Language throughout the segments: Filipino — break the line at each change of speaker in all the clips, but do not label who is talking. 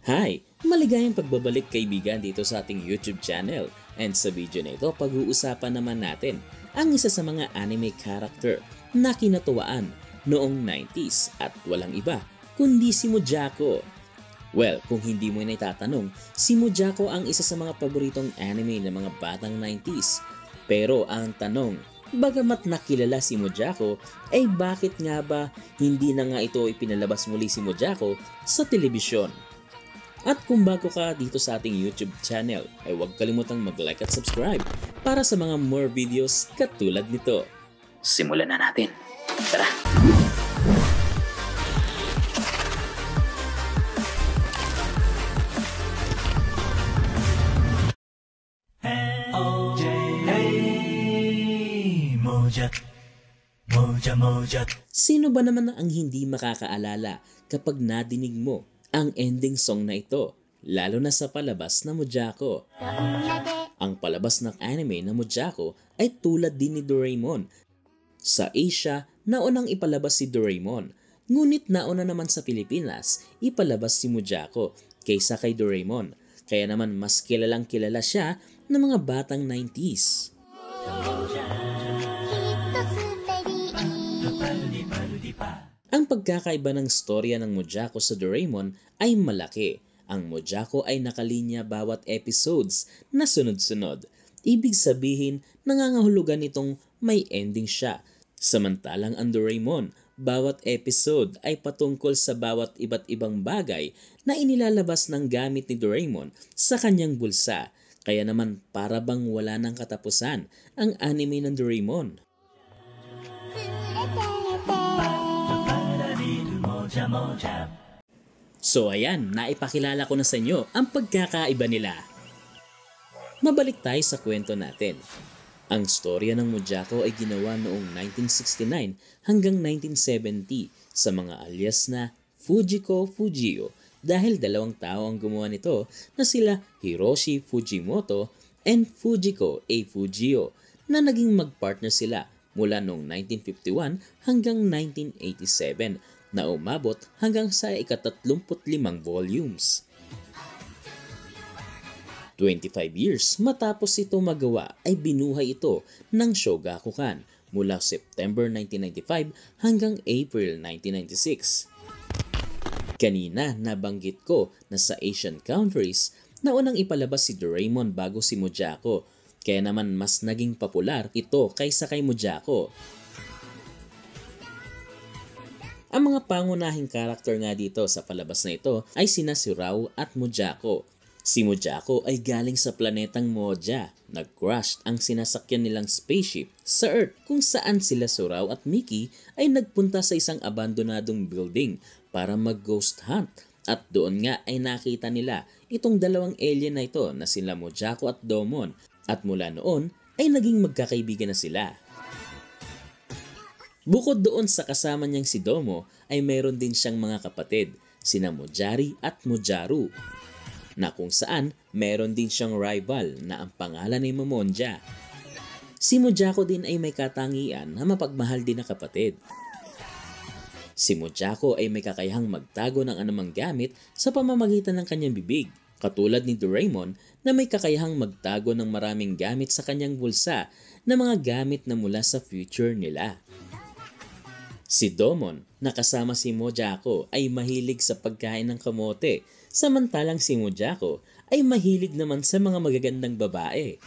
Hi! Maligayang pagbabalik kaibigan dito sa ating YouTube channel. And sa video na ito, pag-uusapan naman natin ang isa sa mga anime character na kinatuwaan noong 90s at walang iba kundi si Mojako. Well, kung hindi mo naitatanong, si Mojako ang isa sa mga paboritong anime ng mga batang 90s. Pero ang tanong, bagamat nakilala si Mojako, ay bakit nga ba hindi na nga ito ipinalabas muli si Mojako sa telebisyon? At kung bago ka dito sa ating YouTube channel, ay huwag kalimutang mag-like at subscribe para sa mga more videos katulad nito. Simulan na natin. Tara! Sino ba naman ang hindi makakaalala kapag nadinig mo ang ending song na ito, lalo na sa palabas na Mojako? Ang palabas ng anime na Mojako ay tulad din ni Doraemon. Sa Asia, naunang ipalabas si Doraemon, ngunit nauna naman sa Pilipinas ipalabas si Mojako kaysa kay Doraemon. Kaya naman mas kilalang kilala siya ng mga batang 90s. Ang pagkakaiba ng storya ng Mojako sa Doraemon ay malaki. Ang Mojako ay nakalinya bawat episodes na sunod-sunod. Ibig sabihin, nangangahulugan nitong may ending siya. Samantalang ang Doraemon, bawat episode ay patungkol sa bawat iba't ibang bagay na inilalabas ng gamit ni Doraemon sa kanyang bulsa. Kaya naman para bang wala ng katapusan ang anime ng Doraemon. So ayan, naipakilala ko na sa inyo ang pagkakaiba nila. Mabalik tayo sa kwento natin. Ang storya ng Mojako ay ginawa noong 1969 hanggang 1970 sa mga alias na Fujiko Fujio dahil dalawang tao ang gumawa nito na sila Hiroshi Fujimoto and Fujiko A. Fujio na naging magpartner sila mula noong 1951 hanggang 1987 na umabot hanggang sa ika-35 volumes. 25 years matapos ito magawa ay binuhay ito ng Shogakukan mula September 1995 hanggang April 1996. Kanina nabanggit ko na sa Asian countries naunang ipalabas si Doraemon bago si Mojako, kaya naman mas naging popular ito kaysa kay Mojako. Ang mga pangunahing karakter nga dito sa palabas na ito ay sina si Rao at Mojako. Si Mojako ay galing sa planetang Moja. Nag-crash ang sinasakyan nilang spaceship sa Earth kung saan sila si Rao at Mickey ay nagpunta sa isang abandonadong building para mag-ghost hunt. At doon nga ay nakita nila itong dalawang alien na ito na sila Mojako at Domon. At mula noon ay naging magkakaibigan na sila. Bukod doon sa kasama niyang si Domo ay mayroon din siyang mga kapatid, sina Mojari at Mojaru, na kung saan mayroon din siyang rival na ang pangalan ay Momonja. Si Mojako din ay may katangian na mapagmahal din na kapatid. Si Mojako ay may kakayahang magtago ng anumang gamit sa pamamagitan ng kanyang bibig, katulad ni Doraemon na may kakayahang magtago ng maraming gamit sa kanyang bulsa na mga gamit na mula sa future nila. Si Domon, na kasama si Mojako, ay mahilig sa pagkain ng kamote, samantalang si Mojako ay mahilig naman sa mga magagandang babae.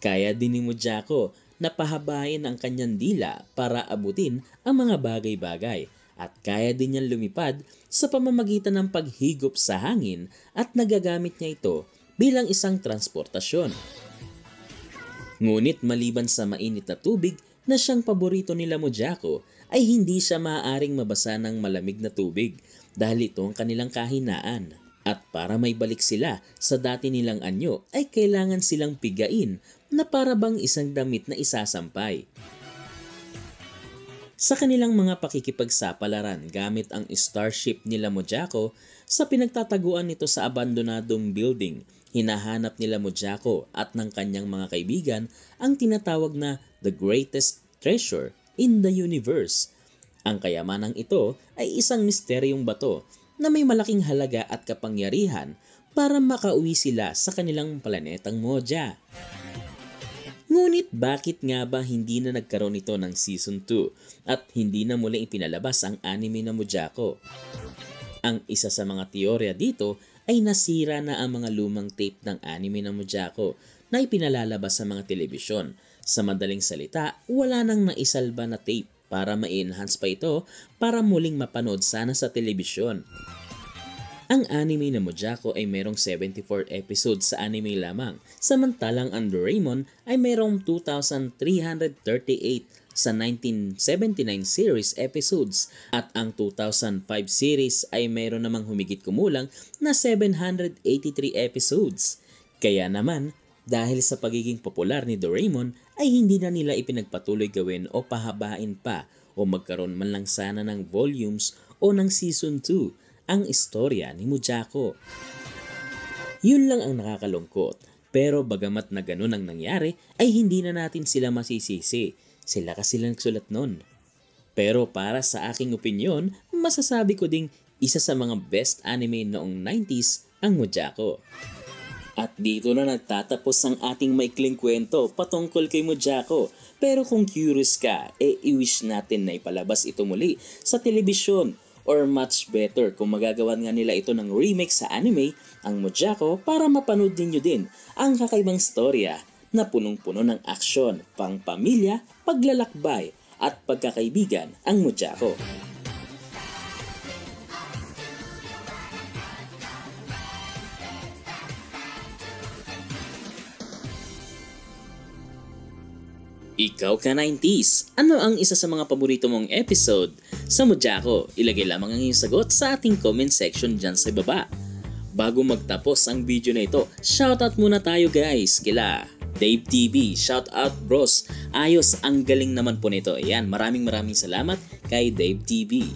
Kaya din ni Mojako na pahabain ang kanyang dila para abutin ang mga bagay-bagay at kaya din niyang lumipad sa pamamagitan ng paghigop sa hangin at nagagamit niya ito bilang isang transportasyon. Ngunit maliban sa mainit na tubig na siyang paborito nila Mojako, ay hindi siya maaaring mabasa ng malamig na tubig dahil ito ang kanilang kahinaan. At para may balik sila sa dati nilang anyo ay kailangan silang pigain na para bang isang damit na isasampay. Sa kanilang mga pakikipagsapalaran gamit ang starship nila Mojako, sa pinagtataguan nito sa abandonadong building, hinahanap nila Mojako at ng kanyang mga kaibigan ang tinatawag na the greatest treasure in the universe. Ang kayamanang ito ay isang misteryong bato na may malaking halaga at kapangyarihan para makauwi sila sa kanilang planetang Moja. Ngunit bakit nga ba hindi na nagkaroon ito ng Season 2 at hindi na muling ipinalabas ang anime na Mojako? Ang isa sa mga teorya dito ay nasira na ang mga lumang tape ng anime na Mojako na ipinalalabas sa mga telebisyon. Sa madaling salita, wala nang naisalba na tape para ma-enhance pa ito para muling mapanood sana sa telebisyon. Ang anime na Mojako ay merong 74 episodes sa anime lamang, samantalang ang Doraemon ay merong 2,338 sa 1979 series episodes at ang 2005 series ay meron namang humigit kumulang na 783 episodes. Kaya naman, dahil sa pagiging popular ni Doraemon ay hindi na nila ipinagpatuloy gawin o pahabain pa o magkaroon man lang sana ng volumes o ng Season 2 ang istorya ni Mojako. Yun lang ang nakakalungkot, pero bagamat na ganun ang nangyari ay hindi na natin sila masisisi. Sila kasi lang nagsulat nun. Pero para sa aking opinyon, masasabi ko ding isa sa mga best anime noong 90s ang Mojako. At dito na nagtatapos ang ating maikling kwento patungkol kay Mojako. Pero kung curious ka, i-wish natin na ipalabas ito muli sa telebisyon. Or much better kung magagawan nga nila ito ng remake sa anime, ang Mojako, para mapanood ninyo din ang kakaibang storya na punong-puno ng aksyon, pangpamilya, paglalakbay at pagkakaibigan ang Mojako. Ikaw ka 90s, ano ang isa sa mga paborito mong episode sa Mojako? Ilagay lamang ang iyong sagot sa ating comment section dyan sa baba. Bago magtapos ang video na ito, shoutout muna tayo guys kila Dave TV, shoutout bros, ayos, ang galing naman po nito. Ayan, maraming salamat kay Dave TV.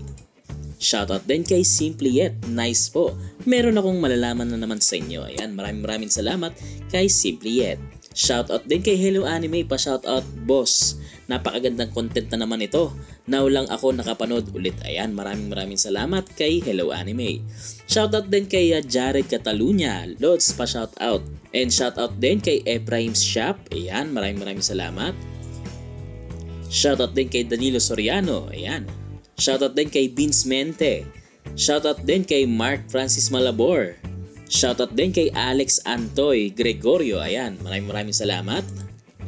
Shoutout din kay Simply Yet, nice po. Meron akong malalaman na naman sa inyo. Ayan, maraming salamat kay Simply Yet. Shoutout din kay Hello Anime, pa-shoutout boss. Napakagandang content na naman ito. Now lang ako nakapanood ulit. Ayan, maraming salamat kay Hello Anime. Shoutout din kay Jared Catalunya, Lods, pa-shoutout. And shoutout din kay Ephraim's Shop. Ayan, maraming salamat. Shoutout din kay Danilo Soriano. Ayan. Shoutout din kay Vince Mente. Shoutout din kay Mark Francis Malabor. Shoutout din kay Alex Antoy Gregorio. Ayan, maraming salamat.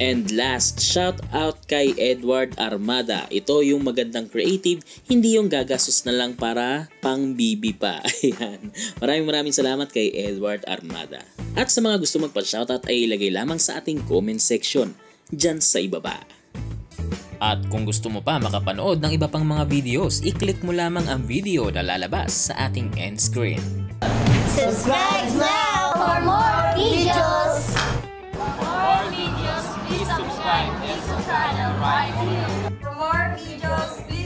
And last, shoutout kay Edward Armada. Ito yung magandang creative, hindi yung gagastos na lang para pang bibi pa. Ayan, maraming salamat kay Edward Armada. At sa mga gusto magpa-shoutout ay ilagay lamang sa ating comment section dyan sa ibaba. At kung gusto mo pa makapanood ng iba pang mga videos, i-click mo lamang ang video na lalabas sa ating end screen.
Subscribe now for more videos!
For more videos, please subscribe this channel right here.
For more videos, please